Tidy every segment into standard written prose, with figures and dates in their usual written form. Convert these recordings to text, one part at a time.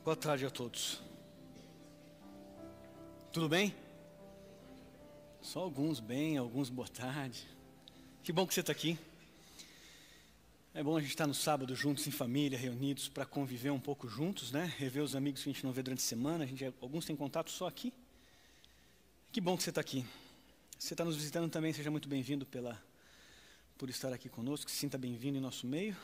Boa tarde a todos. Tudo bem? Só alguns bem, alguns boa tarde. Que bom que você está aqui. É bom a gente estar no sábado juntos em família, reunidos para conviver um pouco juntos, né? Rever os amigos que a gente não vê durante a semana. Alguns têm contato só aqui. Que bom que você está aqui. Se você está nos visitando também, seja muito bem-vindo por estar aqui conosco. Se sinta bem-vindo em nosso meio.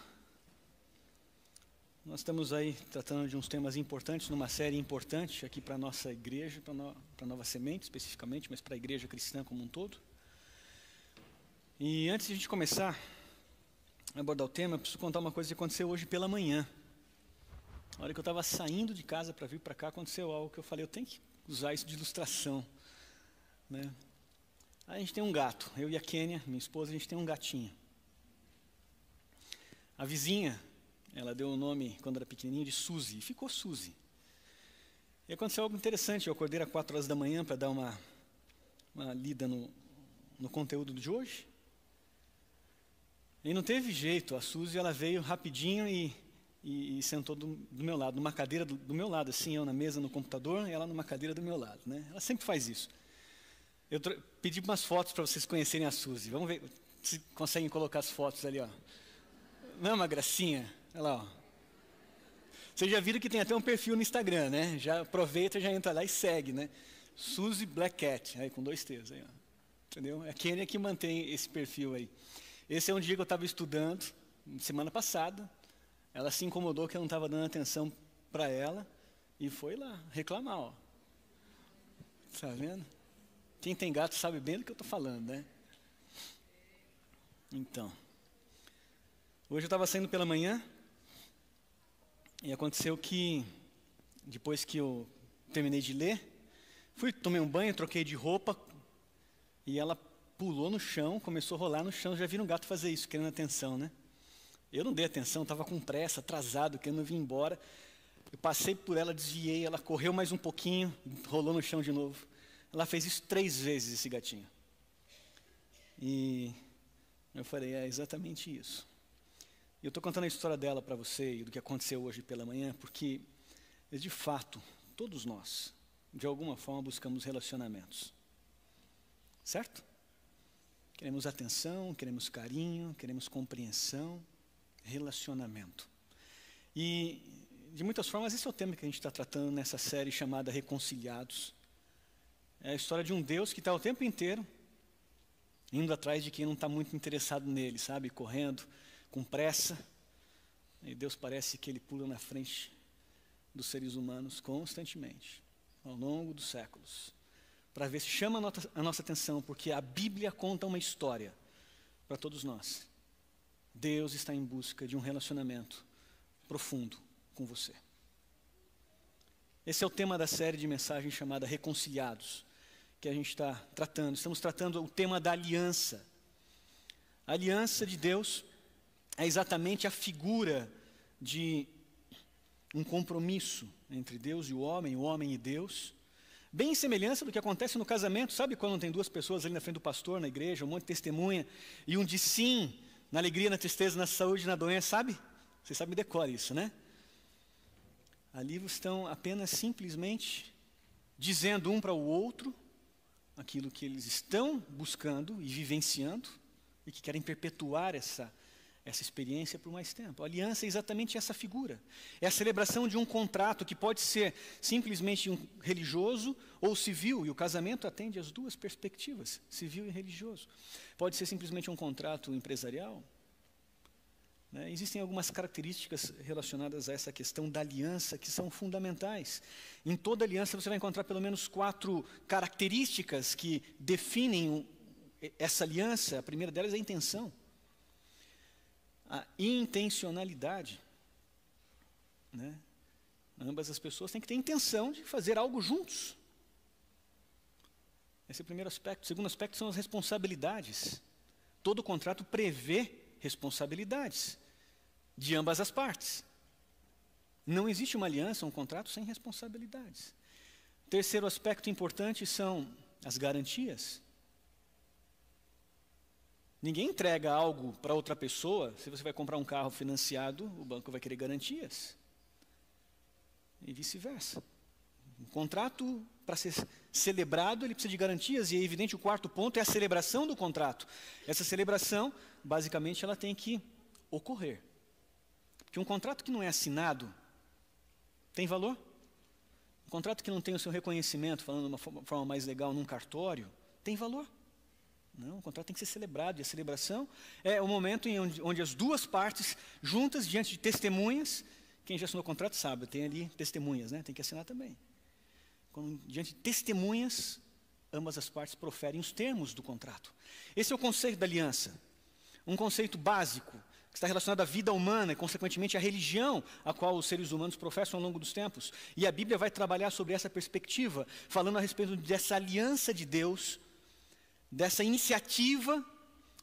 Nós estamos aí tratando de uns temas importantes, numa série importante aqui para a nossa igreja, para a Nova Semente especificamente, mas para a igreja cristã como um todo. E antes de a gente começar a abordar o tema, eu preciso contar uma coisa que aconteceu hoje pela manhã. Na hora que eu estava saindo de casa para vir para cá, aconteceu algo que eu falei, eu tenho que usar isso de ilustração, né? Aí a gente tem um gato, eu e a Kênia, minha esposa, a gente tem um gatinho. A vizinha, ela deu o nome, quando era pequenininho, de Suzy, e ficou Suzy. E aconteceu algo interessante, eu acordei às 4 horas da manhã para dar uma lida no conteúdo de hoje. E não teve jeito, a Suzy, ela veio rapidinho e sentou do meu lado, numa cadeira do meu lado, assim, eu na mesa, no computador, e ela numa cadeira do meu lado, né? Ela sempre faz isso. Eu pedi umas fotos para vocês conhecerem a Suzy, vamos ver se conseguem colocar as fotos ali, ó. Não é uma gracinha? Olha lá, ó. Vocês já viram que tem até um perfil no Instagram, né? Já aproveita, já entra lá e segue, né? Suzy Black Cat, aí com 2 T's, aí, ó. Entendeu? É a Kênia que mantém esse perfil aí. Esse é um dia que eu estava estudando, semana passada. Ela se incomodou que eu não estava dando atenção para ela e foi lá reclamar, ó. Tá vendo? Quem tem gato sabe bem do que eu estou falando, né? Então, hoje eu estava saindo pela manhã e aconteceu que, depois que eu terminei de ler, tomei um banho, troquei de roupa e ela pulou no chão, começou a rolar no chão. Já viram um gato fazer isso, querendo atenção, né? Eu não dei atenção, estava com pressa, atrasado, querendo vir embora. Eu passei por ela, desviei, ela correu mais um pouquinho, rolou no chão de novo. Ela fez isso 3 vezes, esse gatinho. E eu falei, é exatamente isso. E eu estou contando a história dela para você e do que aconteceu hoje pela manhã, porque, de fato, todos nós, de alguma forma, buscamos relacionamentos. Certo? Queremos atenção, queremos carinho, queremos compreensão, relacionamento. E, de muitas formas, esse é o tema que a gente está tratando nessa série chamada Reconciliados. É a história de um Deus que está o tempo inteiro indo atrás de quem não está muito interessado nele, sabe? Correndo, com pressa. E Deus parece que ele pula na frente dos seres humanos constantemente, ao longo dos séculos, para ver se chama a nossa atenção, porque a Bíblia conta uma história para todos nós. Deus está em busca de um relacionamento profundo com você. Esse é o tema da série de mensagens chamada Reconciliados, que a gente está tratando. Estamos tratando o tema da aliança. A aliança de Deus é exatamente a figura de um compromisso entre Deus e o homem e Deus, bem em semelhança do que acontece no casamento. Sabe quando tem 2 pessoas ali na frente do pastor, na igreja, um monte de testemunha, e um diz sim, na alegria, na tristeza, na saúde, na doença, sabe? Vocês sabem, decora isso, né? Ali estão apenas simplesmente dizendo um para o outro aquilo que eles estão buscando e vivenciando e que querem perpetuar essa experiência por mais tempo. A aliança é exatamente essa figura. É a celebração de um contrato que pode ser simplesmente religioso ou civil, e o casamento atende às 2 perspectivas, civil e religioso. Pode ser simplesmente um contrato empresarial. Né? Existem algumas características relacionadas a essa questão da aliança que são fundamentais. Em toda aliança você vai encontrar pelo menos 4 características que definem essa aliança. A primeira delas é a intenção. A intencionalidade. Né? Ambas as pessoas têm que ter intenção de fazer algo juntos. Esse é o primeiro aspecto. O segundo aspecto são as responsabilidades. Todo contrato prevê responsabilidades de ambas as partes. Não existe uma aliança, um contrato sem responsabilidades. Terceiro aspecto importante são as garantias. Ninguém entrega algo para outra pessoa. Se você vai comprar um carro financiado, o banco vai querer garantias. e vice-versa. Um contrato, para ser celebrado, ele precisa de garantias, e é evidente, o quarto ponto é a celebração do contrato. Essa celebração, basicamente, ela tem que ocorrer. Porque um contrato que não é assinado tem valor? Um contrato que não tem o seu reconhecimento, falando de uma forma mais legal, num cartório, tem valor? Não, o contrato tem que ser celebrado, e a celebração é o momento onde as duas partes, juntas, diante de testemunhas, quem já assinou o contrato sabe, tem ali testemunhas, né? Tem que assinar também. Quando, diante de testemunhas, ambas as partes proferem os termos do contrato. Esse é o conceito da aliança, um conceito básico, que está relacionado à vida humana e, consequentemente, à religião a qual os seres humanos professam ao longo dos tempos. E a Bíblia vai trabalhar sobre essa perspectiva, falando a respeito dessa aliança de Deus, dessa iniciativa,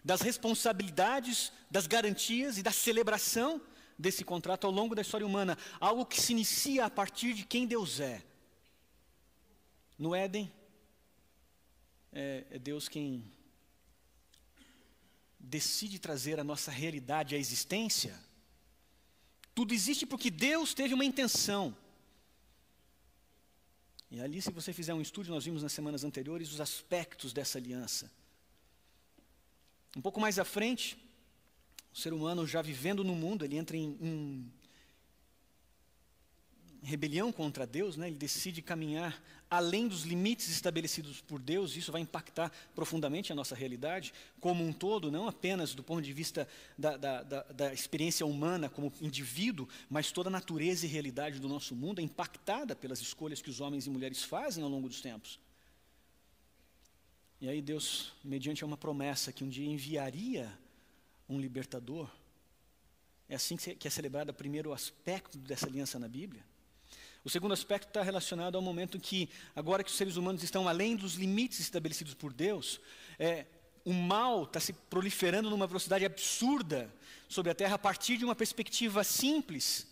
das responsabilidades, das garantias e da celebração desse contrato ao longo da história humana. Algo que se inicia a partir de quem Deus é. No Éden, é Deus quem decide trazer a nossa realidade à existência. Tudo existe porque Deus teve uma intenção. E ali, se você fizer um estudo, nós vimos nas semanas anteriores os aspectos dessa aliança. Um pouco mais à frente, o ser humano já vivendo no mundo, ele entra em rebelião contra Deus, né? Ele decide caminhar além dos limites estabelecidos por Deus. Isso vai impactar profundamente a nossa realidade como um todo, não apenas do ponto de vista da experiência humana como indivíduo, mas toda a natureza e realidade do nosso mundo é impactada pelas escolhas que os homens e mulheres fazem ao longo dos tempos. E aí Deus, mediante uma promessa que um dia enviaria um libertador, é assim que é celebrado o primeiro aspecto dessa aliança na Bíblia. O segundo aspecto está relacionado ao momento que, agora que os seres humanos estão além dos limites estabelecidos por Deus, o mal está se proliferando numa velocidade absurda sobre a terra a partir de uma perspectiva simples.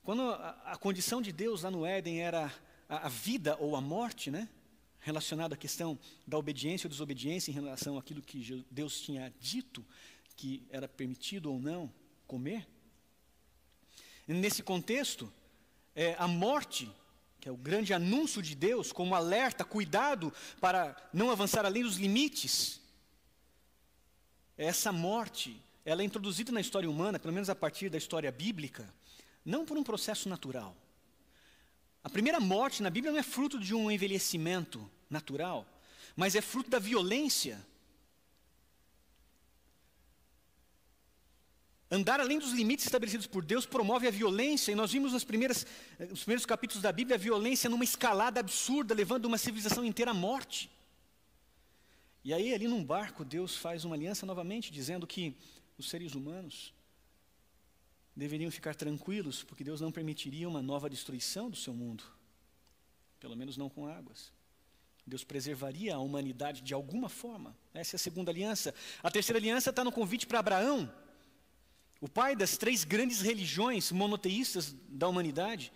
Quando a condição de Deus lá no Éden era a vida ou a morte, né? Relacionado à questão da obediência ou desobediência em relação àquilo que Deus tinha dito que era permitido ou não comer. Nesse contexto, a morte, que é o grande anúncio de Deus, como alerta, cuidado para não avançar além dos limites, essa morte, ela é introduzida na história humana, pelo menos a partir da história bíblica, não por um processo natural. A primeira morte na Bíblia não é fruto de um envelhecimento natural, mas é fruto da violência. Andar além dos limites estabelecidos por Deus promove a violência, e nós vimos nos primeiros capítulos da Bíblia a violência numa escalada absurda, levando uma civilização inteira à morte. E aí, ali num barco, Deus faz uma aliança novamente, dizendo que os seres humanos deveriam ficar tranquilos, porque Deus não permitiria uma nova destruição do seu mundo, pelo menos não com águas. Deus preservaria a humanidade de alguma forma. Essa é a segunda aliança. A terceira aliança está no convite para Abraão, o pai das 3 grandes religiões monoteístas da humanidade.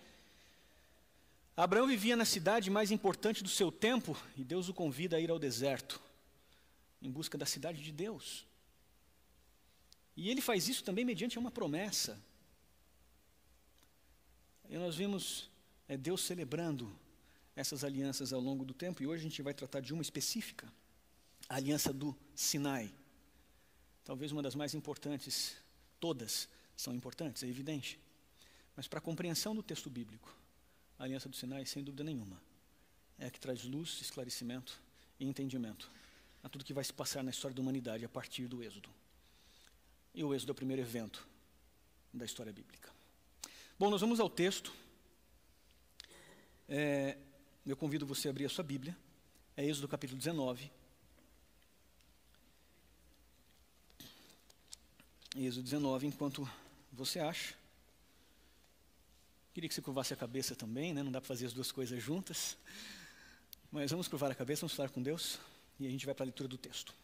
Abraão vivia na cidade mais importante do seu tempo, e Deus o convida a ir ao deserto, em busca da cidade de Deus. E ele faz isso também mediante uma promessa. E nós vimos Deus celebrando essas alianças ao longo do tempo, e hoje a gente vai tratar de uma específica, a aliança do Sinai. Talvez uma das mais importantes. Todas são importantes, é evidente. Mas para a compreensão do texto bíblico, a aliança do Sinai, sem dúvida nenhuma, é a que traz luz, esclarecimento e entendimento a tudo que vai se passar na história da humanidade a partir do Êxodo. E o Êxodo é o primeiro evento da história bíblica. Bom, nós vamos ao texto. Eu convido você a abrir a sua Bíblia. É Êxodo capítulo 19. Êxodo 19, enquanto você acha. Queria que você curvasse a cabeça também, né? Não dá para fazer as duas coisas juntas. Mas vamos curvar a cabeça, vamos falar com Deus, e a gente vai para a leitura do texto.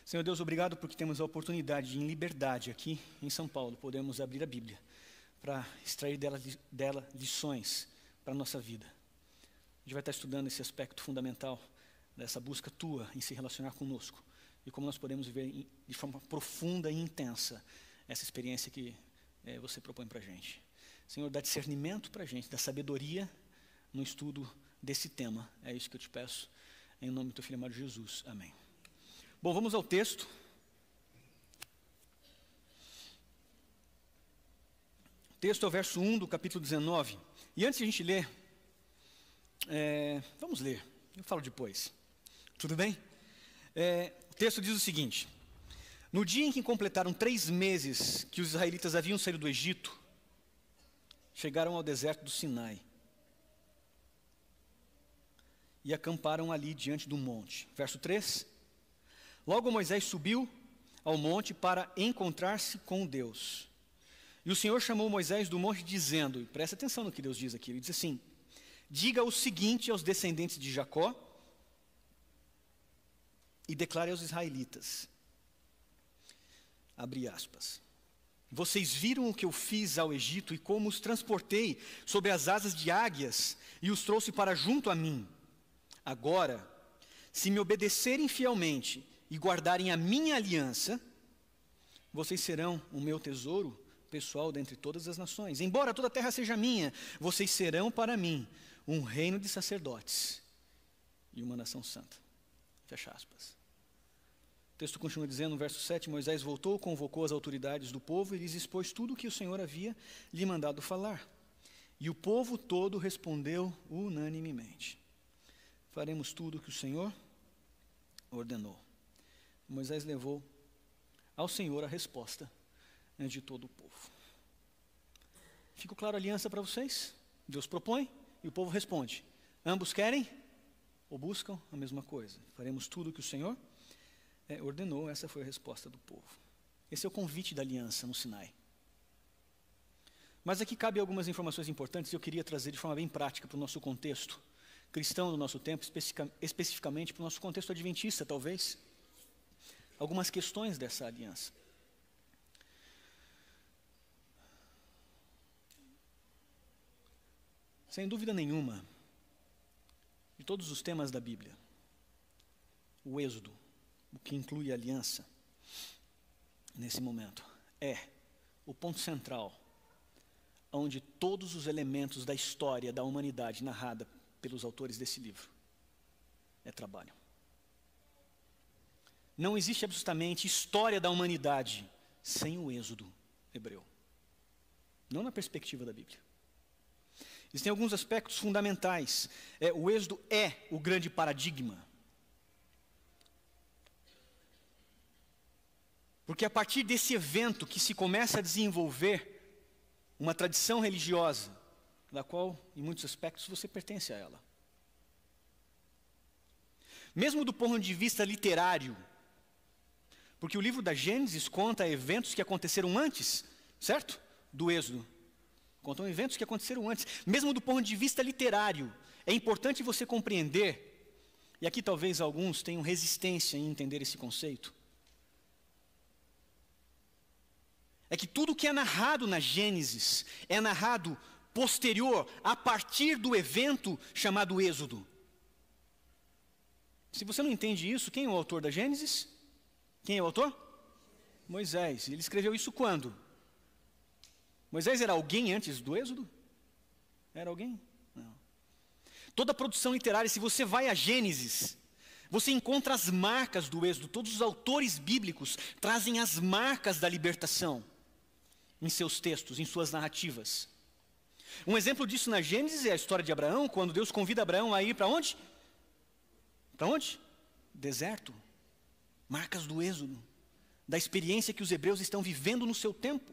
Senhor Deus, obrigado porque temos a oportunidade de, em liberdade, aqui em São Paulo, podermos abrir a Bíblia para extrair dela lições para a nossa vida. A gente vai estar estudando esse aspecto fundamental dessa busca tua em se relacionar conosco, e como nós podemos viver de forma profunda e intensa essa experiência que você propõe para a gente. Senhor, dá discernimento para a gente, dá sabedoria no estudo desse tema. É isso que eu te peço, em nome do teu filho amado Jesus. Amém. Bom, vamos ao texto. O texto é o verso 1 do capítulo 19. E antes de a gente ler, vamos ler, eu falo depois. Tudo bem? O texto diz o seguinte: no dia em que completaram 3 meses que os israelitas haviam saído do Egito, chegaram ao deserto do Sinai e acamparam ali diante do monte. Verso 3: logo Moisés subiu ao monte para encontrar-se com Deus. E o Senhor chamou Moisés do monte dizendo, e presta atenção no que Deus diz aqui, ele diz assim: diga o seguinte aos descendentes de Jacó e declare aos israelitas, abre aspas, vocês viram o que eu fiz ao Egito e como os transportei sobre as asas de águias e os trouxe para junto a mim. Agora, se me obedecerem fielmente e guardarem a minha aliança, vocês serão o meu tesouro pessoal dentre todas as nações. Embora toda a terra seja minha, vocês serão para mim um reino de sacerdotes e uma nação santa. Fecha aspas. O texto continua dizendo, no verso 7, Moisés voltou, convocou as autoridades do povo e lhes expôs tudo o que o Senhor havia lhe mandado falar. E o povo todo respondeu unanimemente: faremos tudo o que o Senhor ordenou. Moisés levou ao Senhor a resposta de todo o povo. Ficou claro a aliança para vocês? Deus propõe e o povo responde. Ambos querem ou buscam a mesma coisa. Faremos tudo o que o Senhor ordenou. Essa foi a resposta do povo. Esse é o convite da aliança no Sinai. Mas aqui cabe algumas informações importantes e eu queria trazer de forma bem prática para o nosso contexto cristão do nosso tempo, especificamente para o nosso contexto adventista, talvez, algumas questões dessa aliança. Sem dúvida nenhuma, de todos os temas da Bíblia, o Êxodo, o que inclui a aliança, nesse momento, é o ponto central, onde todos os elementos da história da humanidade narrada pelos autores desse livro trabalham. Não existe absolutamente história da humanidade sem o Êxodo hebreu. Não na perspectiva da Bíblia. Existem alguns aspectos fundamentais. O Êxodo é o grande paradigma. Porque a partir desse evento que se começa a desenvolver uma tradição religiosa, da qual, em muitos aspectos, você pertence a ela. Mesmo do ponto de vista literário, porque o livro da Gênesis conta eventos que aconteceram antes, certo? Do Êxodo. Contam eventos que aconteceram antes. Mesmo do ponto de vista literário, é importante você compreender, e aqui talvez alguns tenham resistência em entender esse conceito, é que tudo que é narrado na Gênesis é narrado posterior, a partir do evento chamado Êxodo. Se você não entende isso, quem é o autor da Gênesis? Quem é o autor? Moisés. Ele escreveu isso quando? Moisés era alguém antes do Êxodo? Era alguém? Não. Toda a produção literária, se você vai a Gênesis, você encontra as marcas do Êxodo. Todos os autores bíblicos trazem as marcas da libertação em seus textos, em suas narrativas. Um exemplo disso na Gênesis é a história de Abraão, quando Deus convida Abraão a ir para onde? Para onde? Deserto. Marcas do Êxodo, da experiência que os hebreus estão vivendo no seu tempo.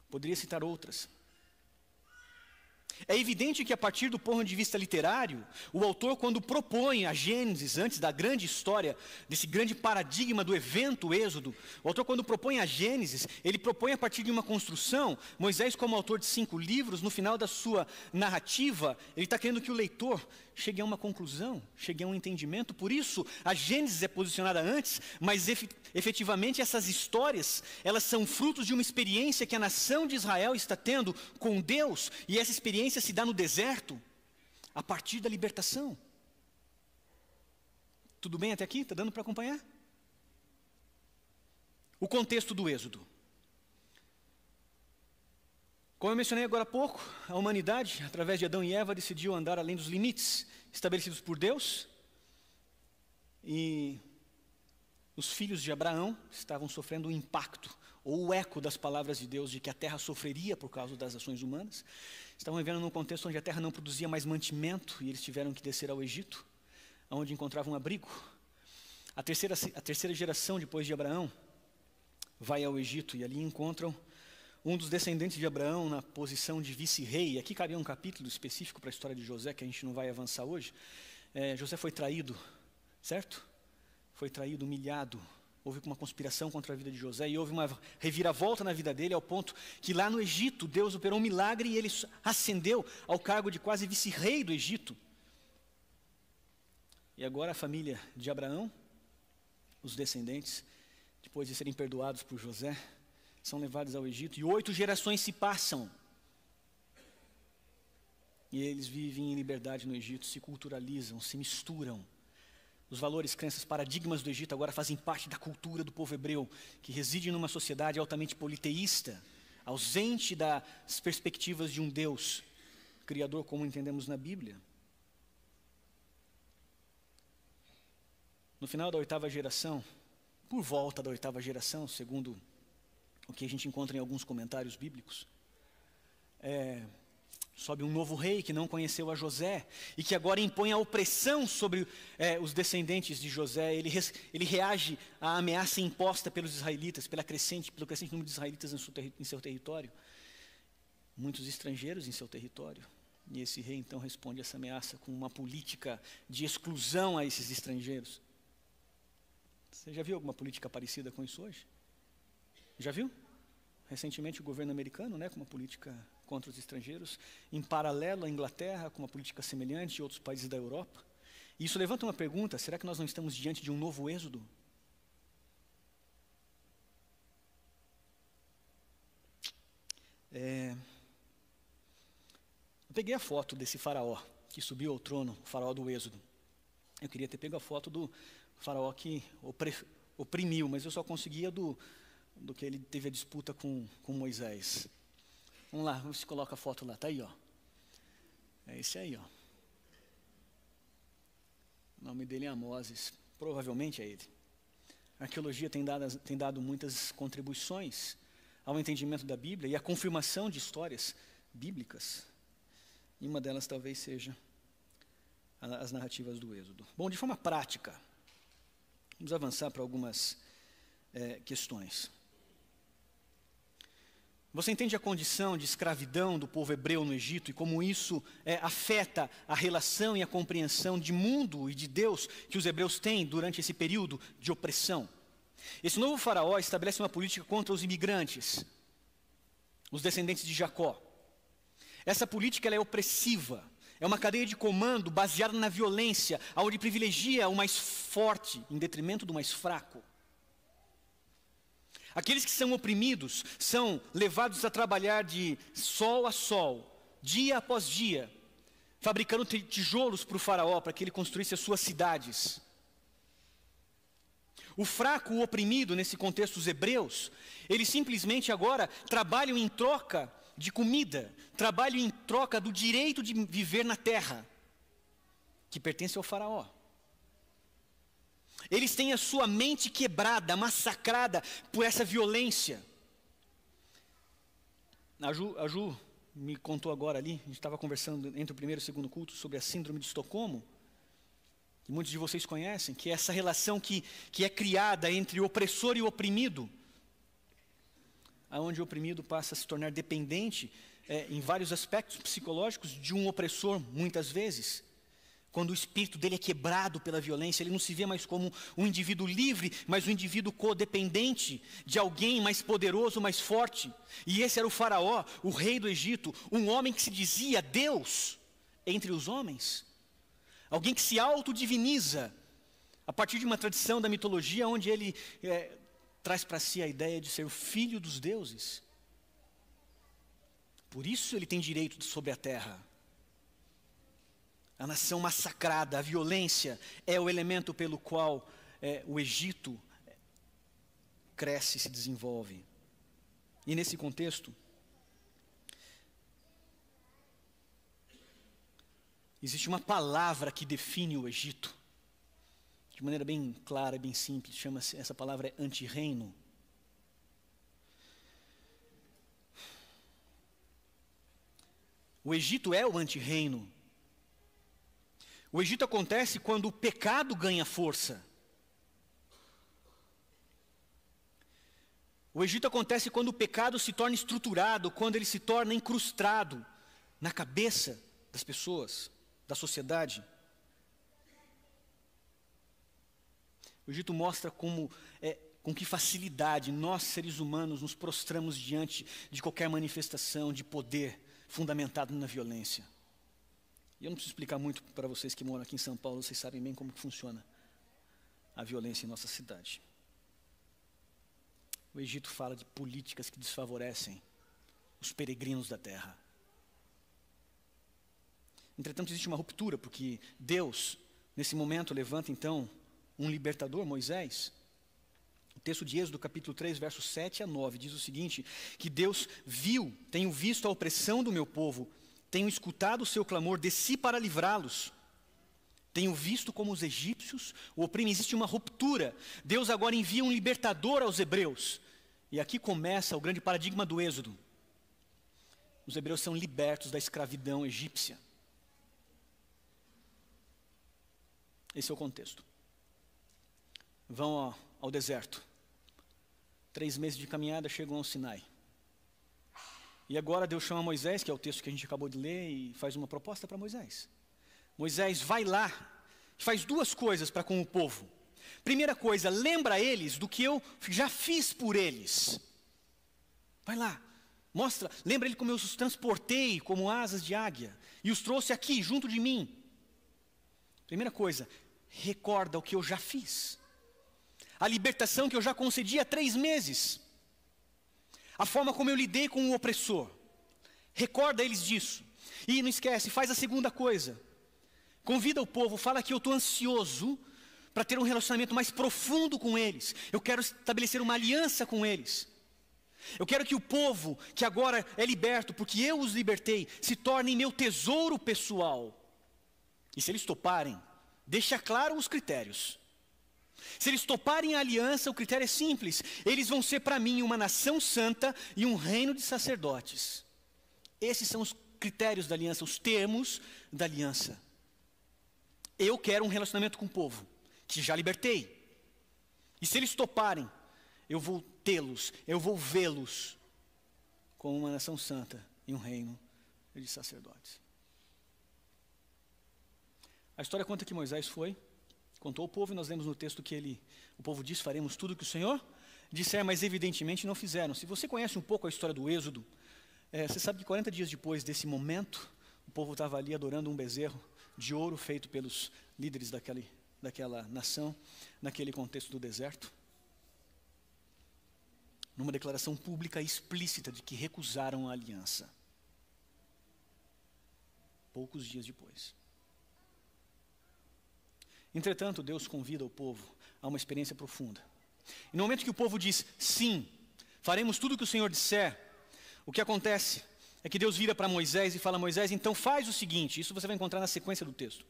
Poderia citar outras. É evidente que a partir do ponto de vista literário, o autor, quando propõe a Gênesis, antes da grande história, desse grande paradigma do evento Êxodo, o autor, quando propõe a Gênesis, ele propõe a partir de uma construção. Moisés, como autor de 5 livros, no final da sua narrativa, ele está querendo que o leitor chegue a uma conclusão, chegue a um entendimento. Por isso, a Gênesis é posicionada antes, mas efetivamente essas histórias, elas são frutos de uma experiência que a nação de Israel está tendo com Deus, e essa experiência se dá no deserto, a partir da libertação. Tudo bem até aqui? Está dando para acompanhar? O contexto do Êxodo. Como eu mencionei agora há pouco, a humanidade, através de Adão e Eva, decidiu andar além dos limites estabelecidos por Deus, e os filhos de Abraão estavam sofrendo o impacto, ou o eco das palavras de Deus, de que a terra sofreria por causa das ações humanas. Estavam vivendo num contexto onde a terra não produzia mais mantimento, e eles tiveram que descer ao Egito, onde encontravam abrigo. A terceira geração depois de Abraão vai ao Egito, e ali encontram um dos descendentes de Abraão na posição de vice-rei. Aqui cabia um capítulo específico para a história de José, que a gente não vai avançar hoje. José foi traído, certo? Foi traído, humilhado. Houve uma conspiração contra a vida de José e houve uma reviravolta na vida dele, ao ponto que lá no Egito Deus operou um milagre e ele ascendeu ao cargo de quase vice-rei do Egito. E agora a família de Abraão, os descendentes, depois de serem perdoados por José, são levados ao Egito, e 8 gerações se passam. E eles vivem em liberdade no Egito, se culturalizam, se misturam. Os valores, crenças, paradigmas do Egito agora fazem parte da cultura do povo hebreu, que reside numa sociedade altamente politeísta, ausente das perspectivas de um Deus criador, como entendemos na Bíblia. No final da 8ª geração, por volta da 8ª geração, segundo o que a gente encontra em alguns comentários bíblicos, sobe um novo rei que não conheceu a José e que agora impõe a opressão sobre os descendentes de José. Ele reage à ameaça imposta pelos israelitas, pelo crescente número de israelitas em seu território. Muitos estrangeiros em seu território. E esse rei então responde a essa ameaça com uma política de exclusão a esses estrangeiros. Você já viu alguma política parecida com isso hoje? Já viu? Recentemente o governo americano, com uma política contra os estrangeiros, em paralelo à Inglaterra, com uma política semelhante e outros países da Europa. E isso levanta uma pergunta: será que nós não estamos diante de um novo êxodo? Eu peguei a foto desse faraó que subiu ao trono, o faraó do êxodo. Eu queria ter pego a foto do faraó que oprimiu, mas eu só conseguia do que ele teve a disputa com Moisés. Vamos lá, vamos se coloca a foto lá, tá aí, ó. É esse aí, ó. O nome dele é Amoses, provavelmente é ele. A arqueologia tem dado muitas contribuições ao entendimento da Bíblia e à confirmação de histórias bíblicas. E uma delas talvez seja as narrativas do Êxodo. Bom, de forma prática, vamos avançar para algumas questões. Você entende a condição de escravidão do povo hebreu no Egito e como isso afeta a relação e a compreensão de mundo e de Deus que os hebreus têm durante esse período de opressão? Esse novo faraó estabelece uma política contra os imigrantes, os descendentes de Jacó. Essa política ela é opressiva, é uma cadeia de comando baseada na violência, onde privilegia o mais forte em detrimento do mais fraco. Aqueles que são oprimidos são levados a trabalhar de sol a sol, dia após dia, fabricando tijolos para o faraó, para que ele construísse as suas cidades. O fraco, o oprimido, nesse contexto os hebreus, eles simplesmente agora trabalham em troca de comida, trabalham em troca do direito de viver na terra, que pertence ao faraó. Eles têm a sua mente quebrada, massacrada por essa violência. A Ju me contou agora ali, a gente estava conversando entre o primeiro e o segundo culto sobre a síndrome de Estocolmo, que muitos de vocês conhecem, que é essa relação que é criada entre o opressor e o oprimido, aonde o oprimido passa a se tornar dependente em vários aspectos psicológicos de um opressor, muitas vezes. Quando o espírito dele é quebrado pela violência, ele não se vê mais como um indivíduo livre, mas um indivíduo codependente de alguém mais poderoso, mais forte. E esse era o faraó, o rei do Egito, um homem que se dizia Deus entre os homens. Alguém que se autodiviniza, a partir de uma tradição da mitologia, onde ele traz para si a ideia de ser o filho dos deuses. Por isso ele tem direito sobre a terra. A nação massacrada, a violência é o elemento pelo qual o Egito cresce e se desenvolve. E nesse contexto, Existe uma palavra que define o Egito, de maneira bem clara e bem simples, chama-se, essa palavra é antirreino. O Egito é o antirreino. O Egito acontece quando o pecado ganha força. O Egito acontece quando o pecado se torna estruturado, quando ele se torna incrustado na cabeça das pessoas, da sociedade. O Egito mostra com que facilidade nós, seres humanos, nos prostramos diante de qualquer manifestação de poder fundamentado na violência. E eu não preciso explicar muito para vocês que moram aqui em São Paulo, vocês sabem bem como que funciona a violência em nossa cidade. O Egito fala de políticas que desfavorecem os peregrinos da terra. Entretanto, existe uma ruptura, porque Deus, nesse momento, levanta então um libertador, Moisés. O texto de Êxodo, capítulo 3, versos 7 a 9, diz o seguinte, que Deus tenho visto a opressão do meu povo, tenho escutado o seu clamor, desci para livrá-los. Tenho visto como os egípcios o oprimem. Existe uma ruptura. Deus agora envia um libertador aos hebreus. E aqui começa o grande paradigma do Êxodo. Os hebreus são libertos da escravidão egípcia. Esse é o contexto. Vão ao deserto. 3 meses de caminhada, chegam ao Sinai. E agora Deus chama Moisés, que é o texto que a gente acabou de ler, e faz uma proposta para Moisés. Moisés vai lá, faz 2 coisas para com o povo. Primeira coisa, lembra eles do que eu já fiz por eles. Vai lá, mostra, lembra ele como eu os transportei como asas de águia, e os trouxe aqui, junto de mim. Primeira coisa, recorda o que eu já fiz. A libertação que eu já concedi há 3 meses. A forma como eu lidei com o opressor. Recorda eles disso. E não esquece, faz a segunda coisa. Convida o povo, fala que eu estou ansioso para ter um relacionamento mais profundo com eles. Eu quero estabelecer uma aliança com eles. Eu quero que o povo, que agora é liberto, porque eu os libertei, se torne meu tesouro pessoal. E se eles toparem, deixa claro os critérios. Se eles toparem a aliança, o critério é simples. Eles vão ser para mim uma nação santa e um reino de sacerdotes. Esses são os critérios da aliança, os termos da aliança. Eu quero um relacionamento com o povo, que já libertei. E se eles toparem, eu vou tê-los, eu vou vê-los como uma nação santa e um reino de sacerdotes. A história conta que Moisés contou ao povo, e nós lemos no texto que o povo disse, faremos tudo que o Senhor disser, mas evidentemente não fizeram. Se você conhece um pouco a história do Êxodo, você sabe que 40 dias depois desse momento, o povo estava ali adorando um bezerro de ouro feito pelos líderes daquela nação, naquele contexto do deserto. Numa declaração pública explícita de que recusaram a aliança. Poucos dias depois. Entretanto, Deus convida o povo a uma experiência profunda. E no momento que o povo diz, sim, faremos tudo o que o Senhor disser, o que acontece é que Deus vira para Moisés e fala, Moisés, então faz o seguinte, isso você vai encontrar na sequência do texto.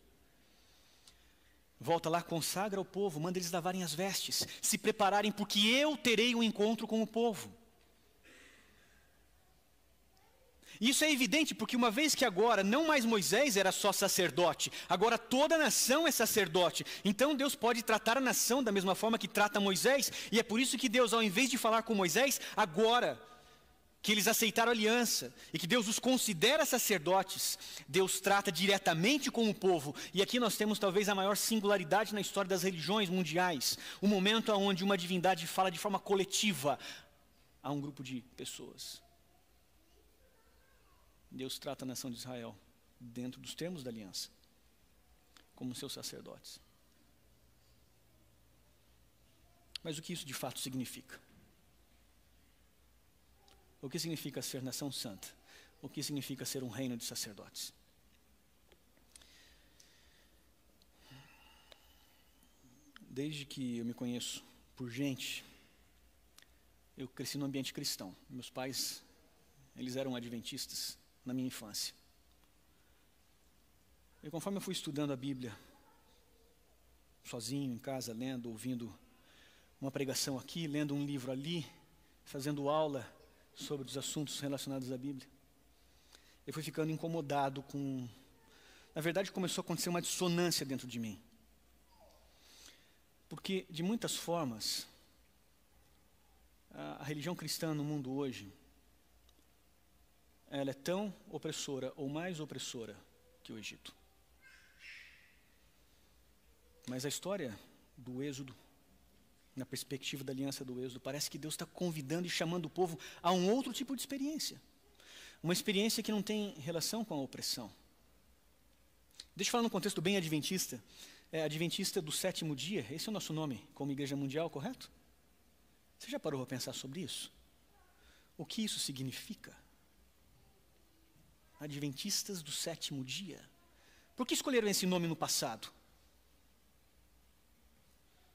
Volta lá, consagra o povo, manda eles lavarem as vestes, se prepararem, porque eu terei um encontro com o povo. Isso é evidente porque uma vez que agora não mais Moisés era só sacerdote, agora toda a nação é sacerdote. Então Deus pode tratar a nação da mesma forma que trata Moisés, e é por isso que Deus, ao invés de falar com Moisés, agora que eles aceitaram a aliança e que Deus os considera sacerdotes, Deus trata diretamente com o povo. E aqui nós temos talvez a maior singularidade na história das religiões mundiais, o momento onde uma divindade fala de forma coletiva a um grupo de pessoas. Deus trata a nação de Israel dentro dos termos da aliança, como seus sacerdotes. Mas o que isso de fato significa? O que significa ser nação santa? O que significa ser um reino de sacerdotes? Desde que eu me conheço por gente, eu cresci num ambiente cristão. Meus pais, eles eram adventistas na minha infância. E conforme eu fui estudando a Bíblia, sozinho, em casa, lendo, ouvindo uma pregação aqui, lendo um livro ali, fazendo aula sobre os assuntos relacionados à Bíblia, eu fui ficando incomodado com... Na verdade, começou a acontecer uma dissonância dentro de mim. Porque, de muitas formas, a religião cristã no mundo hoje, ela é tão opressora ou mais opressora que o Egito. Mas a história do Êxodo, na perspectiva da aliança do Êxodo, parece que Deus está convidando e chamando o povo a um outro tipo de experiência. Uma experiência que não tem relação com a opressão. Deixa eu falar num contexto bem adventista. Adventista do sétimo dia, esse é o nosso nome como igreja mundial, correto? Você já parou para pensar sobre isso? O que isso significa? Adventistas do sétimo dia. Por que escolheram esse nome no passado?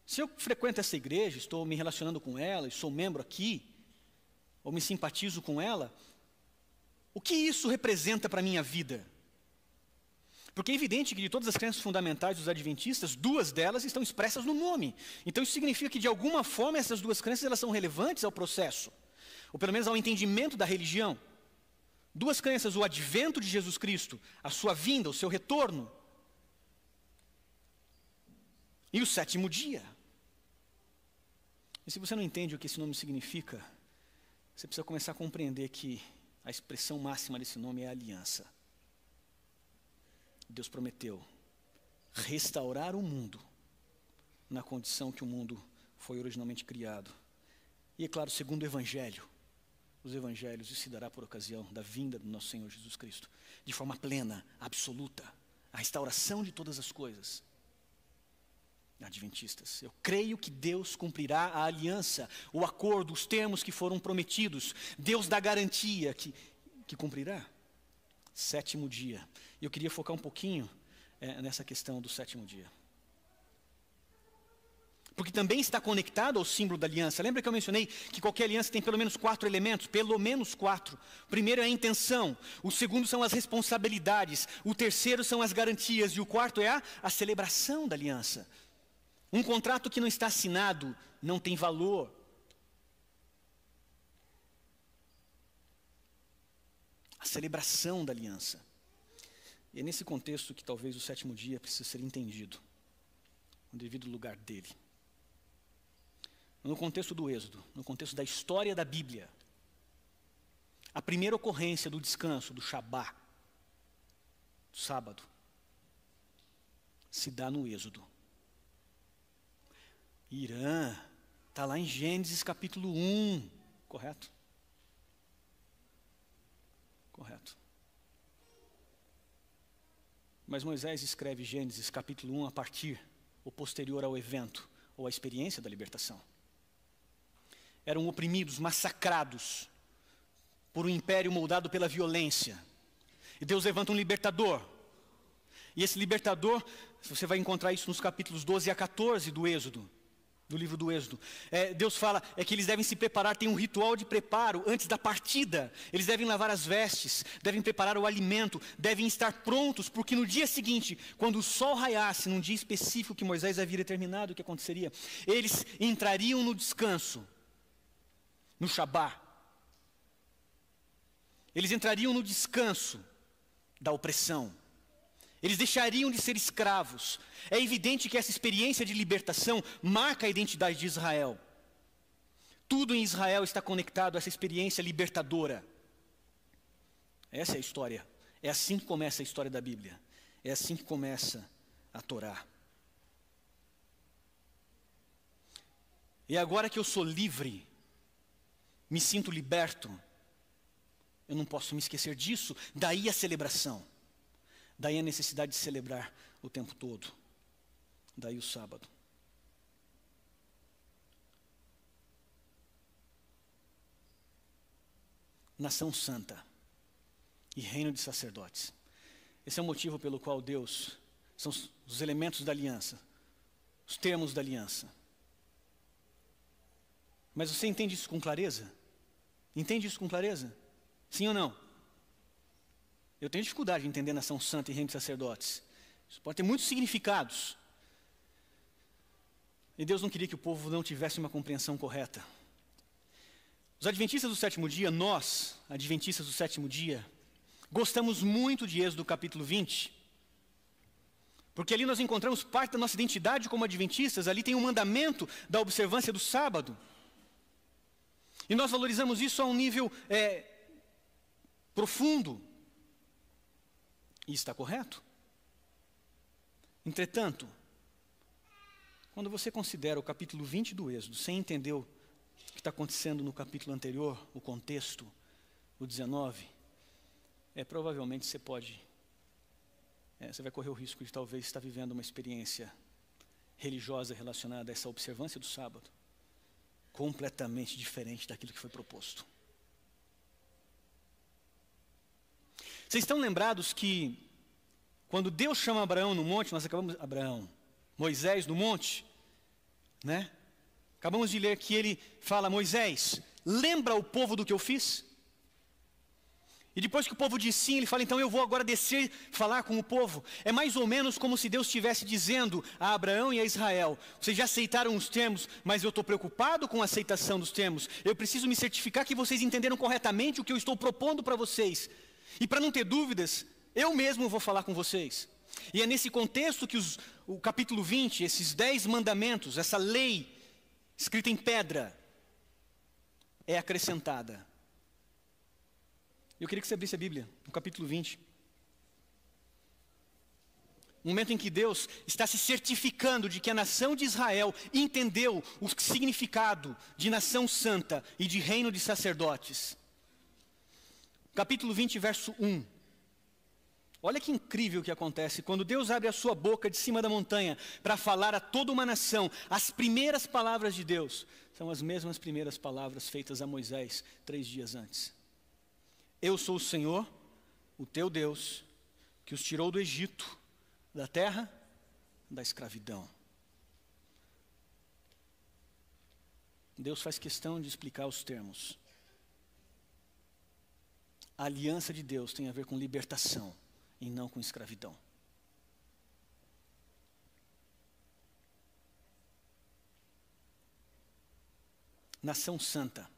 Se eu frequento essa igreja, estou me relacionando com ela, e sou membro aqui, ou me simpatizo com ela, o que isso representa para a minha vida? Porque é evidente que de todas as crenças fundamentais dos adventistas, 2 delas estão expressas no nome. Então isso significa que de alguma forma essas 2 crenças elas são relevantes ao processo, ou pelo menos ao entendimento da religião. 2 crenças, o advento de Jesus Cristo, a sua vinda, o seu retorno, e o sétimo dia. E se você não entende o que esse nome significa, você precisa começar a compreender que a expressão máxima desse nome é aliança. Deus prometeu restaurar o mundo na condição que o mundo foi originalmente criado. E é claro, segundo o Evangelho, os Evangelhos, isso se dará por ocasião da vinda do nosso Senhor Jesus Cristo, de forma plena, absoluta, a restauração de todas as coisas. Adventistas, eu creio que Deus cumprirá a aliança, o acordo, os termos que foram prometidos. Deus dá garantia que cumprirá. Sétimo dia. Eu queria focar um pouquinho nessa questão do sétimo dia. Porque também está conectado ao símbolo da aliança. Lembra que eu mencionei que qualquer aliança tem pelo menos 4 elementos? Pelo menos 4. O primeiro é a intenção. O segundo são as responsabilidades. O terceiro são as garantias. E o quarto é a celebração da aliança. Um contrato que não está assinado não tem valor. A celebração da aliança. E é nesse contexto que talvez o sétimo dia precisa ser entendido, no devido lugar dele. No contexto do Êxodo, no contexto da história da Bíblia, a primeira ocorrência do descanso, do Shabá, do sábado, se dá no Êxodo. Irã, está lá em Gênesis capítulo 1, correto? Correto. Mas Moisés escreve Gênesis capítulo 1 a partir, ou posterior ao evento, ou à experiência da libertação. Eram oprimidos, massacrados, por um império moldado pela violência. E Deus levanta um libertador. E esse libertador, você vai encontrar isso nos capítulos 12 a 14 do Êxodo. Do livro do Êxodo. Deus fala que eles devem se preparar, tem um ritual de preparo antes da partida. Eles devem lavar as vestes, devem preparar o alimento, devem estar prontos, porque no dia seguinte, quando o sol raiasse, num dia específico que Moisés havia determinado o que aconteceria, eles entrariam no descanso, no Shabá. Eles entrariam no descanso da opressão. Eles deixariam de ser escravos. É evidente que essa experiência de libertação marca a identidade de Israel. Tudo em Israel está conectado a essa experiência libertadora. Essa é a história. É assim que começa a história da Bíblia. É assim que começa a Torá. E agora que eu sou livre, me sinto liberto, eu não posso me esquecer disso. Daí a celebração. Daí a necessidade de celebrar o tempo todo. Daí o sábado. Nação santa e reino de sacerdotes. Esse é o motivo pelo qual Deus, são os elementos da aliança, os termos da aliança. Mas você entende isso com clareza? Entende isso com clareza? Sim ou não? Eu tenho dificuldade de entender nação santa e reino de sacerdotes. Isso pode ter muitos significados. E Deus não queria que o povo não tivesse uma compreensão correta. Os adventistas do sétimo dia, nós, adventistas do sétimo dia, gostamos muito de Êxodo capítulo 20, porque ali nós encontramos parte da nossa identidade como adventistas. Ali tem um mandamento da observância do sábado. E nós valorizamos isso a um nível profundo. E está correto. Entretanto, quando você considera o capítulo 20 do Êxodo, sem entender o que está acontecendo no capítulo anterior, o contexto, o 19, provavelmente você vai correr o risco de talvez estar vivendo uma experiência religiosa relacionada a essa observância do sábado, completamente diferente daquilo que foi proposto. Vocês estão lembrados que quando Deus chama Abraão no monte, Moisés no monte, né? Acabamos de ler que ele fala: Moisés, lembra o povo do que eu fiz? E depois que o povo diz sim, ele fala: então eu vou agora descer falar com o povo. É mais ou menos como se Deus estivesse dizendo a Abraão e a Israel: vocês já aceitaram os termos, mas eu estou preocupado com a aceitação dos termos. Eu preciso me certificar que vocês entenderam corretamente o que eu estou propondo para vocês. E para não ter dúvidas, eu mesmo vou falar com vocês. E é nesse contexto que o capítulo 20, esses 10 mandamentos, essa lei escrita em pedra, é acrescentada. Eu queria que você abrisse a Bíblia, no capítulo 20. Um momento em que Deus está se certificando de que a nação de Israel entendeu o significado de nação santa e de reino de sacerdotes. Capítulo 20, verso 1. Olha que incrível o que acontece quando Deus abre a sua boca de cima da montanha para falar a toda uma nação. As primeiras palavras de Deus são as mesmas primeiras palavras feitas a Moisés 3 dias antes. Eu sou o Senhor, o teu Deus, que os tirou do Egito, da terra da escravidão. Deus faz questão de explicar os termos. A aliança de Deus tem a ver com libertação e não com escravidão. Nação santa.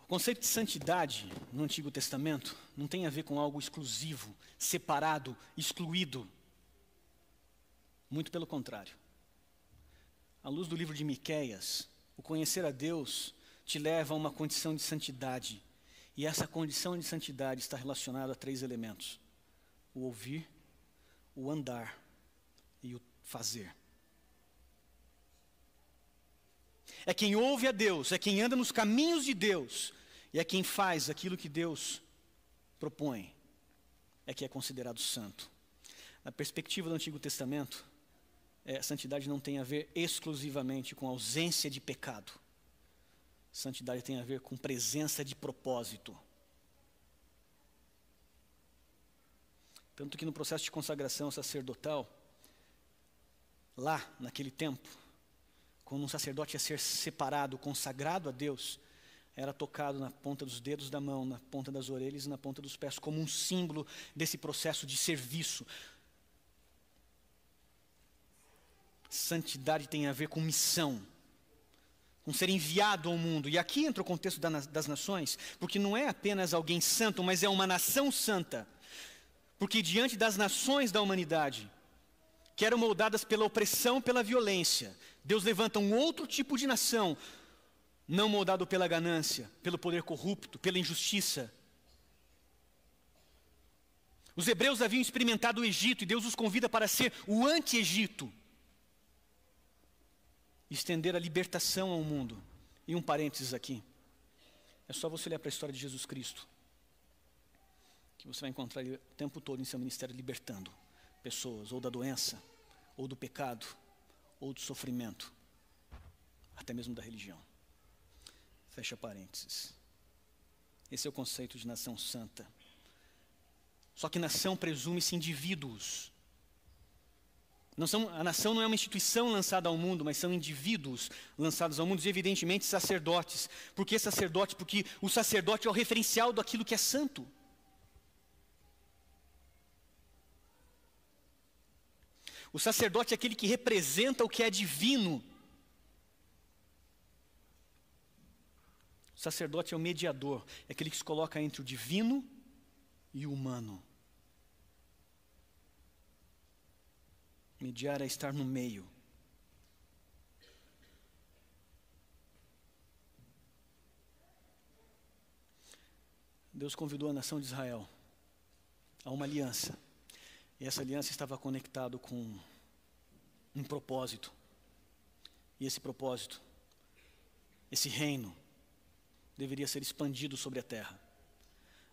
O conceito de santidade no Antigo Testamento não tem a ver com algo exclusivo, separado, excluído. Muito pelo contrário. À luz do livro de Miqueias, o conhecer a Deus te leva a uma condição de santidade. E essa condição de santidade está relacionada a 3 elementos: o ouvir, o andar e o fazer. É quem ouve a Deus, é quem anda nos caminhos de Deus, e é quem faz aquilo que Deus propõe, é que é considerado santo. Na perspectiva do Antigo Testamento, santidade não tem a ver exclusivamente com ausência de pecado. Santidade tem a ver com presença de propósito. Tanto que no processo de consagração sacerdotal, lá naquele tempo, quando um sacerdote ia ser separado, consagrado a Deus, era tocado na ponta dos dedos da mão, na ponta das orelhas e na ponta dos pés, como um símbolo desse processo de serviço. Santidade tem a ver com missão, com ser enviado ao mundo. E aqui entra o contexto das nações, porque não é apenas alguém santo, mas é uma nação santa. Porque diante das nações da humanidade, que eram moldadas pela opressão, pela violência, Deus levanta um outro tipo de nação, não moldado pela ganância, pelo poder corrupto, pela injustiça. Os hebreus haviam experimentado o Egito, e Deus os convida para ser o anti-Egito. Estender a libertação ao mundo. E um parênteses aqui. É só você olhar para a história de Jesus Cristo, que você vai encontrar ele o tempo todo em seu ministério libertando pessoas, ou da doença, ou do pecado, ou do sofrimento, até mesmo da religião. Fecha parênteses. Esse é o conceito de nação santa. Só que nação presume-se indivíduos. A nação não é uma instituição lançada ao mundo, mas são indivíduos lançados ao mundo, e evidentemente sacerdotes. Por que sacerdote? Porque o sacerdote é o referencial daquilo que é santo. O sacerdote é aquele que representa o que é divino. O sacerdote é o mediador, é aquele que se coloca entre o divino e o humano. Mediar é estar no meio. Deus convidou a nação de Israel a uma aliança. E essa aliança estava conectada com um propósito. E esse propósito, esse reino, deveria ser expandido sobre a terra.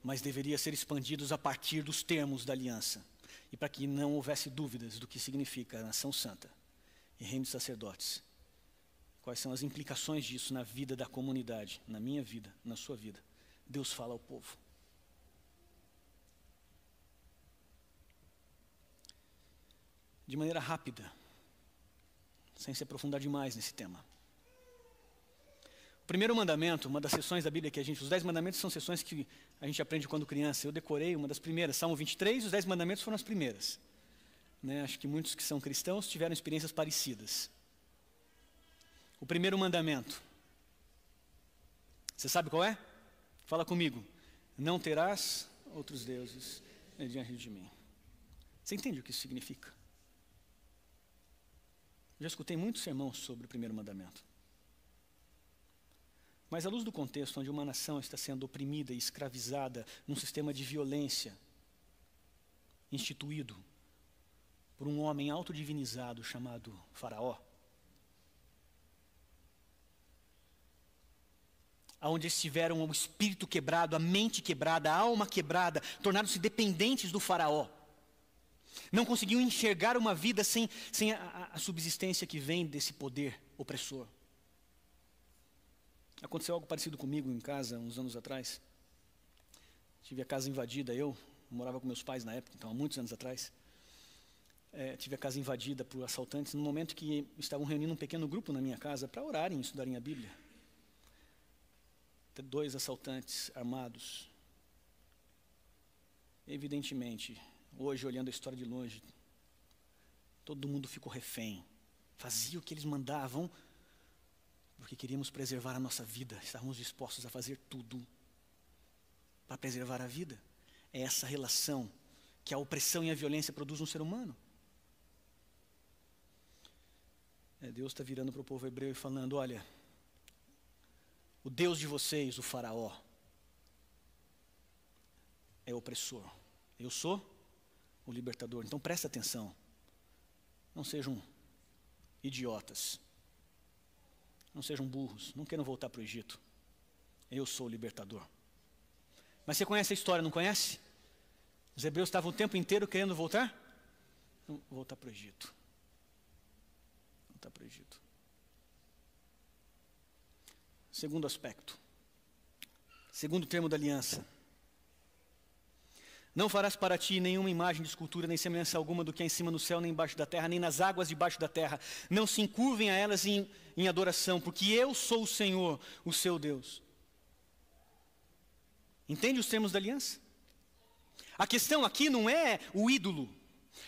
Mas deveria ser expandido a partir dos termos da aliança. E para que não houvesse dúvidas do que significa a nação santa e reino de sacerdotes. Quais são as implicações disso na vida da comunidade, na minha vida, na sua vida. Deus fala ao povo. De maneira rápida, sem se aprofundar demais nesse tema. O primeiro mandamento, uma das sessões da Bíblia que os 10 mandamentos são sessões que a gente aprende quando criança. Eu decorei uma das primeiras, Salmo 23, os 10 mandamentos foram as primeiras. Acho que muitos que são cristãos tiveram experiências parecidas. O primeiro mandamento, você sabe qual é? Fala comigo. Não terás outros deuses diante de mim. Você entende o que isso significa? Já escutei muitos sermões sobre o primeiro mandamento. Mas à luz do contexto onde uma nação está sendo oprimida e escravizada num sistema de violência instituído por um homem autodivinizado chamado Faraó, onde eles tiveram o espírito quebrado, a mente quebrada, a alma quebrada, tornaram-se dependentes do Faraó. Não conseguiam enxergar uma vida sem a subsistência que vem desse poder opressor. Aconteceu algo parecido comigo em casa, uns anos atrás. Tive a casa invadida, eu morava com meus pais na época, então há muitos anos atrás. Tive a casa invadida por assaltantes no momento que estavam reunindo um pequeno grupo na minha casa para orarem e estudarem a Bíblia. 2 assaltantes armados. Evidentemente, hoje, olhando a história de longe, todo mundo ficou refém. Fazia o que eles mandavam, porque queríamos preservar a nossa vida. Estávamos dispostos a fazer tudo para preservar a vida. É essa relação que a opressão e a violência produzem no ser humano. Deus está virando para o povo hebreu e falando, olha, o Deus de vocês, o Faraó, é opressor. Eu sou o libertador. Então presta atenção. Não sejam idiotas. Não sejam burros. Não queiram voltar para o Egito. Eu sou o libertador. Mas você conhece a história, não conhece? Os hebreus estavam o tempo inteiro querendo voltar? Voltar para o Egito. Voltar para o Egito. Segundo aspecto. Segundo termo da aliança. Não farás para ti nenhuma imagem de escultura, nem semelhança alguma do que há em cima no céu, nem embaixo da terra, nem nas águas debaixo da terra. Não se encurvem a elas em adoração, porque eu sou o Senhor, o seu Deus. Entende os termos da aliança? A questão aqui não é o ídolo.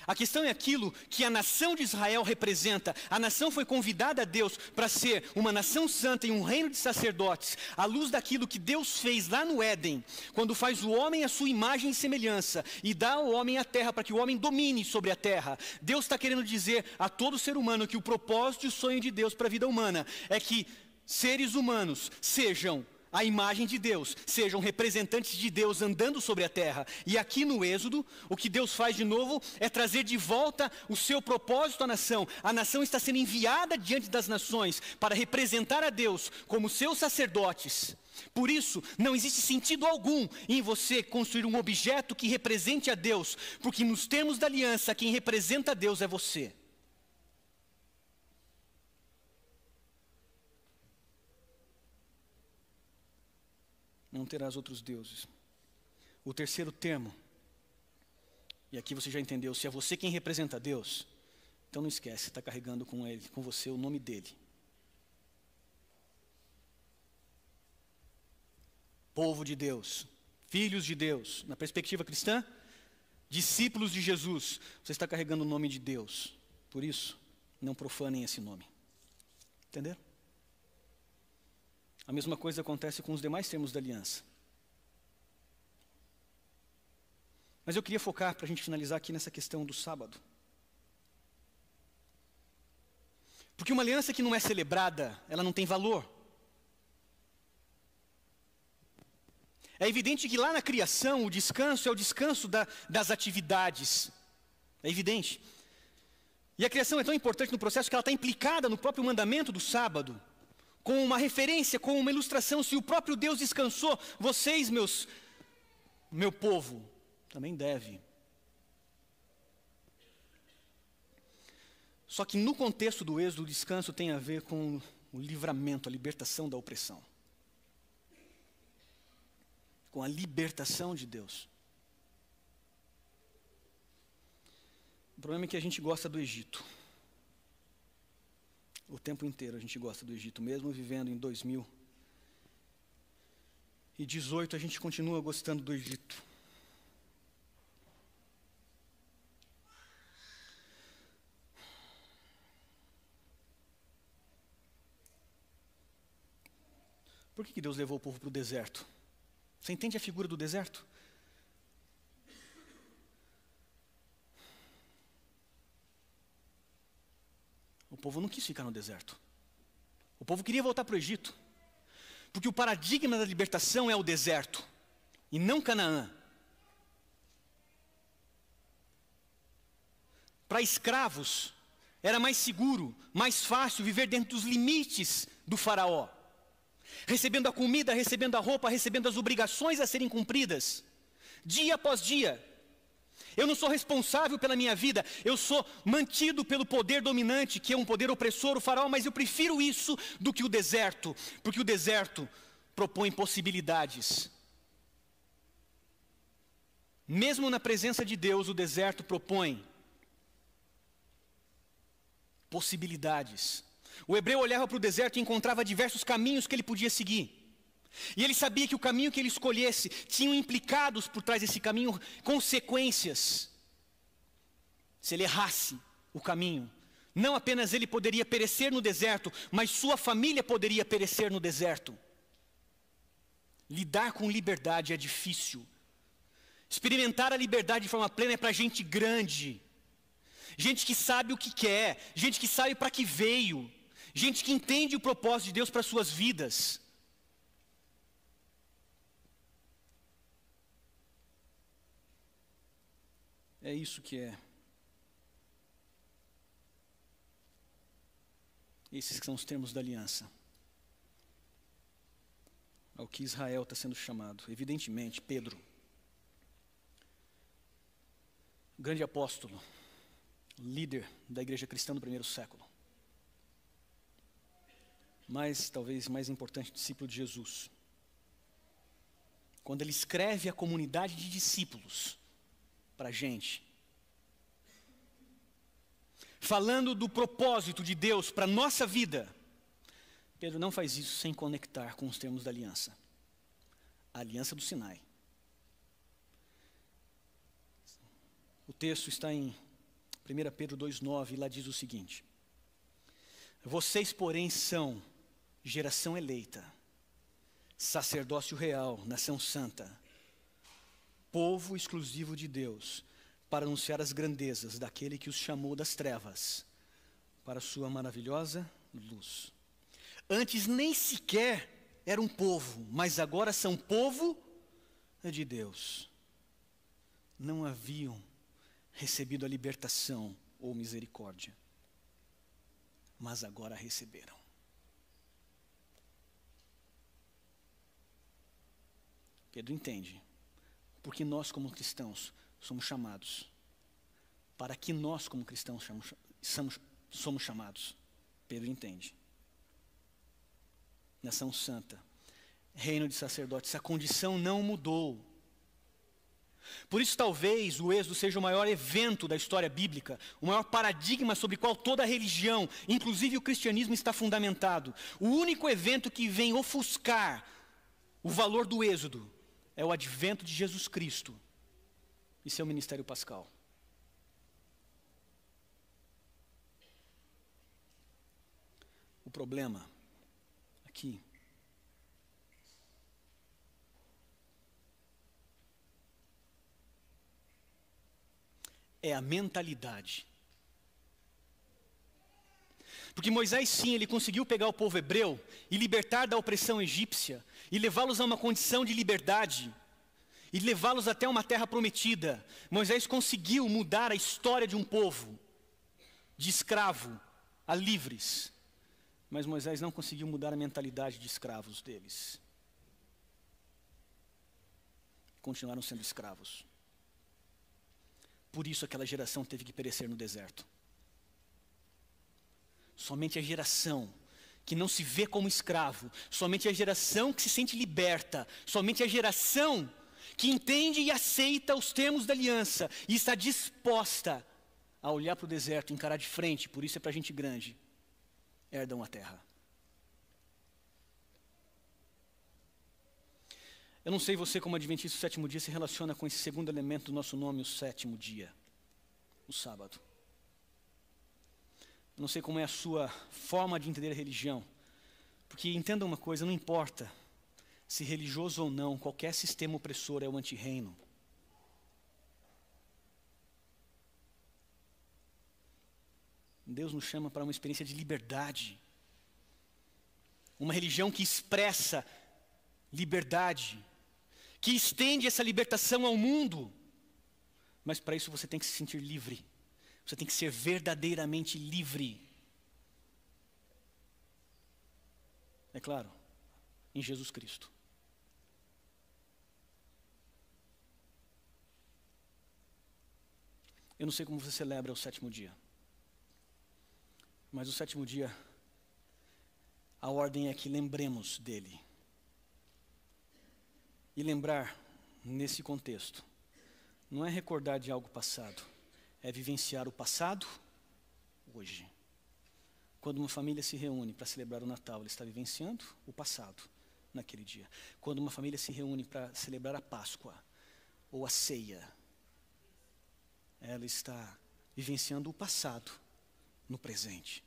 A questão é aquilo que a nação de Israel representa. A nação foi convidada a Deus para ser uma nação santa e um reino de sacerdotes, à luz daquilo que Deus fez lá no Éden, quando faz o homem à sua imagem e semelhança, e dá ao homem a terra para que o homem domine sobre a terra. Deus está querendo dizer a todo ser humano que o propósito e o sonho de Deus para a vida humana é que seres humanos sejam a imagem de Deus, sejam representantes de Deus andando sobre a terra. E aqui no Êxodo, o que Deus faz de novo é trazer de volta o seu propósito à nação. A nação está sendo enviada diante das nações para representar a Deus como seus sacerdotes. Por isso, não existe sentido algum em você construir um objeto que represente a Deus, porque nos termos da aliança, quem representa a Deus é você. Não terás outros deuses. O terceiro termo, e aqui você já entendeu, se é você quem representa Deus, então não esquece, está carregando com ele, com você o nome dele. Povo de Deus, filhos de Deus, na perspectiva cristã, discípulos de Jesus, você está carregando o nome de Deus. Por isso, não profanem esse nome. Entenderam? A mesma coisa acontece com os demais termos da aliança. Mas eu queria focar, para a gente finalizar aqui, nessa questão do sábado. Porque uma aliança que não é celebrada, ela não tem valor. É evidente que lá na criação, o descanso é o descanso das atividades. É evidente. E a criação é tão importante no processo que ela está implicada no próprio mandamento do sábado, com uma referência, com uma ilustração. Se o próprio Deus descansou, vocês, meu povo, também devem. Só que no contexto do Êxodo, o descanso tem a ver com o livramento, a libertação da opressão. Com a libertação de Deus. O problema é que a gente gosta do Egito. O tempo inteiro a gente gosta do Egito, mesmo vivendo em 2018, a gente continua gostando do Egito. Por que Deus levou o povo para o deserto? Você entende a figura do deserto? O povo não quis ficar no deserto. O povo queria voltar para o Egito. Porque o paradigma da libertação é o deserto, e não Canaã. Para escravos, era mais seguro, mais fácil viver dentro dos limites do faraó. Recebendo a comida, recebendo a roupa, recebendo as obrigações a serem cumpridas, dia após dia. Eu não sou responsável pela minha vida, eu sou mantido pelo poder dominante, que é um poder opressor, o faraó, mas eu prefiro isso do que o deserto, porque o deserto propõe possibilidades. Mesmo na presença de Deus, o deserto propõe possibilidades. O hebreu olhava para o deserto e encontrava diversos caminhos que ele podia seguir. E ele sabia que o caminho que ele escolhesse tinha implicados por trás desse caminho consequências. Se ele errasse o caminho, não apenas ele poderia perecer no deserto, mas sua família poderia perecer no deserto. Lidar com liberdade é difícil. Experimentar a liberdade de forma plena é para gente grande. Gente que sabe o que quer, gente que sabe para que veio. Gente que entende o propósito de Deus para suas vidas. É isso que é. Esses que são os termos da aliança. Ao que Israel está sendo chamado. Evidentemente, Pedro, grande apóstolo, líder da igreja cristã do primeiro século. Mas, talvez mais importante, discípulo de Jesus. Quando ele escreve a comunidade de discípulos para a gente, falando do propósito de Deus para a nossa vida, Pedro não faz isso sem conectar com os termos da aliança. A aliança do Sinai. O texto está em 1 Pedro 2,9, e lá diz o seguinte: vocês, porém, são geração eleita, sacerdócio real, nação santa, povo exclusivo de Deus, para anunciar as grandezas daquele que os chamou das trevas para a sua maravilhosa luz. Antes nem sequer eram povo, mas agora são povo de Deus. Não haviam recebido a libertação ou misericórdia, mas agora a receberam. Pedro entende, porque nós como cristãos somos chamados, para que nós como cristãos somos chamados. Pedro entende. Nação santa, reino de sacerdotes, a condição não mudou. Por isso talvez o Êxodo seja o maior evento da história bíblica, o maior paradigma sobre qual toda a religião, inclusive o cristianismo, está fundamentado. O único evento que vem ofuscar o valor do Êxodo é o advento de Jesus Cristo e seu ministério pascal. O problema aqui é a mentalidade. Porque Moisés, sim, ele conseguiu pegar o povo hebreu e libertar da opressão egípcia e levá-los a uma condição de liberdade e levá-los até uma terra prometida. Moisés conseguiu mudar a história de um povo de escravo a livres. Mas Moisés não conseguiu mudar a mentalidade de escravos deles. Continuaram sendo escravos. Por isso aquela geração teve que perecer no deserto. Somente a geração que não se vê como escravo, somente a geração que se sente liberta, somente a geração que entende e aceita os termos da aliança e está disposta a olhar para o deserto, encarar de frente, por isso é para gente grande, herdam a terra. Eu não sei você como adventista do sétimo dia se relaciona com esse segundo elemento do nosso nome, o sétimo dia, o sábado. Eu não sei como é a sua forma de entender a religião, porque entenda uma coisa, não importa se religioso ou não, qualquer sistema opressor é o antirreino. Deus nos chama para uma experiência de liberdade. Uma religião que expressa liberdade, que estende essa libertação ao mundo. Mas para isso você tem que se sentir livre. Você tem que ser verdadeiramente livre. É claro, em Jesus Cristo. Eu não sei como você celebra o sétimo dia. Mas o sétimo dia, a ordem é que lembremos dele. E lembrar, nesse contexto, não é recordar de algo passado, é vivenciar o passado hoje. Quando uma família se reúne para celebrar o Natal, ela está vivenciando o passado naquele dia. Quando uma família se reúne para celebrar a Páscoa ou a ceia, ela está vivenciando o passado no presente.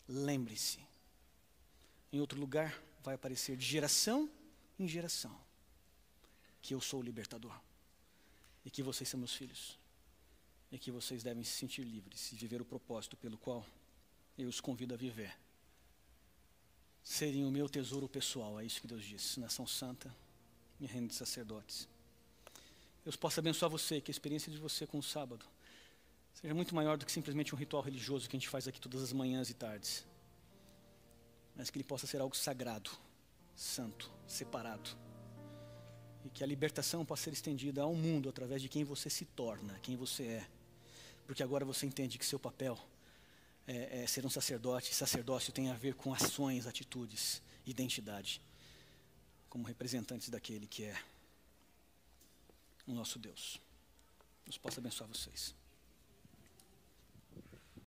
Lembre-se. Em outro lugar, vai aparecer de geração em geração que eu sou o libertador e que vocês são meus filhos e que vocês devem se sentir livres e viver o propósito pelo qual eu os convido a viver. Serem o meu tesouro pessoal, é isso que Deus diz, nação santa e reino de sacerdotes. Deus possa abençoar você, que a experiência de você com o sábado seja muito maior do que simplesmente um ritual religioso que a gente faz aqui todas as manhãs e tardes, mas que ele possa ser algo sagrado, santo, separado, e que a libertação possa ser estendida ao mundo através de quem você se torna, quem você é, porque agora você entende que seu papel é ser um sacerdote. Sacerdócio tem a ver com ações, atitudes, identidade, como representantes daquele que é o nosso Deus. Deus possa abençoar vocês.